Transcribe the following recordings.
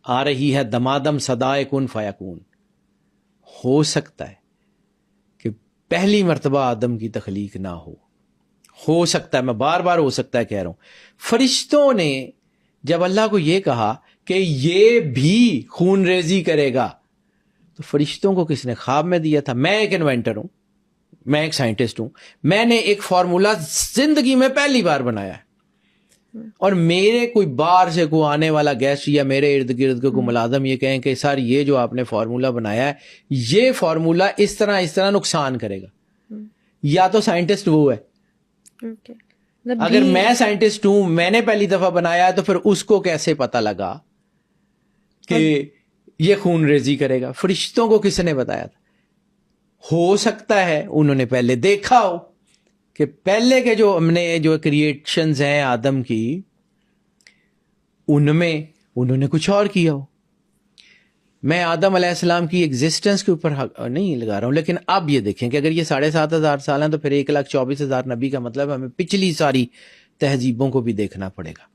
آ رہی ہے دمادم صدائے کن فیکون. ہو سکتا ہے کہ پہلی مرتبہ آدم کی تخلیق نہ ہو سکتا ہے، میں بار بار ہو سکتا ہے کہہ رہا ہوں. فرشتوں نے جب اللہ کو یہ کہا کہ یہ بھی خون ریزی کرے گا، تو فرشتوں کو کس نے خواب میں دیا تھا؟ میں ایک انوینٹر ہوں، میں ایک سائنٹسٹ ہوں، میں نے ایک فارمولا زندگی میں پہلی بار بنایا ہے، اور میرے کوئی باہر سے کوئی آنے والا گیسٹ یا میرے ارد گرد کے کوئی ملازم یہ کہیں کہ سر یہ جو آپ نے فارمولا بنایا ہے، یہ فارمولا اس طرح نقصان کرے گا، یا تو سائنٹسٹ وہ ہے. اگر میں سائنٹسٹ ہوں، میں نے پہلی دفعہ بنایا ہے، تو پھر اس کو کیسے پتا لگا کہ یہ خون ریزی کرے گا؟ فرشتوں کو کس نے بتایا تھا؟ ہو سکتا ہے انہوں نے پہلے دیکھا ہو کہ پہلے کے جو ہم نے جو کریشنز ہیں آدم کی، ان میں انہوں نے کچھ اور کیا ہو. میں آدم علیہ السلام کی ایگزسٹنس کے اوپر نہیں لگا رہا ہوں، لیکن اب یہ دیکھیں کہ اگر یہ 7,500 سال ہیں تو پھر 1,24,000 نبی کا مطلب ہمیں پچھلی ساری تہذیبوں کو بھی دیکھنا پڑے گا.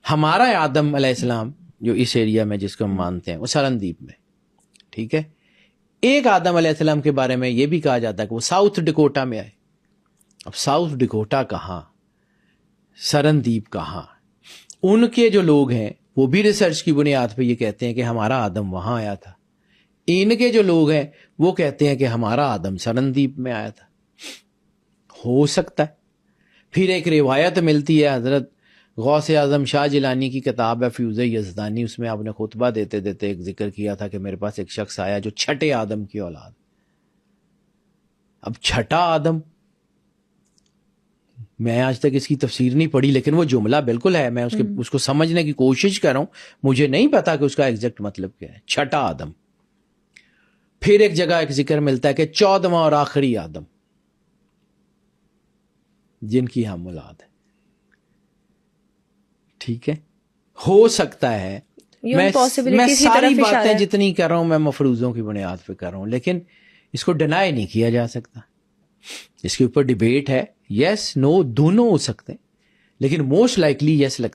ہمارا آدم علیہ السلام جو اس ایریا میں جس کو ہم مانتے ہیں وہ سرندیپ میں، ٹھیک ہے. ایک آدم علیہ السلام کے بارے میں یہ بھی کہا جاتا ہے کہ وہ ساؤتھ ڈکوٹا میں آئے. اب ساؤتھ ڈکوٹا کہاں، سرندیپ کہاں؟ ان کے جو لوگ ہیں وہ بھی ریسرچ کی بنیاد پہ یہ کہتے ہیں کہ ہمارا آدم وہاں آیا تھا. ان کے جو لوگ ہیں وہ کہتے ہیں کہ ہمارا آدم سرندیپ میں آیا تھا. ہو سکتا ہے. پھر ایک روایت ملتی ہے، حضرت غوث اعظم شاہ جیلانی کی کتاب ہے فیوز یزدانی، اس میں آپ نے خطبہ دیتے دیتے ایک ذکر کیا تھا کہ میرے پاس ایک شخص آیا جو چھٹے آدم کی اولاد. اب چھٹا آدم، میں آج تک اس کی تفسیر نہیں پڑھی، لیکن وہ جملہ بالکل ہے، میں اس کو سمجھنے کی کوشش کر رہا ہوں. مجھے نہیں پتا کہ اس کا ایگزیکٹ مطلب کیا ہے. چھٹا آدم. پھر ایک جگہ ایک ذکر ملتا ہے کہ 14واں اور آخری آدم جن کی ہم اولاد ہے. ٹھیک ہے، ہو سکتا ہے. میں ساری باتیں جتنی کر رہا ہوں میں مفروضوں کی بنیاد پہ کر رہا ہوں، لیکن اس کو ڈینائی نہیں کیا جا سکتا. اس کے اوپر ڈیبیٹ ہے، یس نو دونوں ہو سکتے ہیں، لیکن موسٹ لائکلی یس لگتا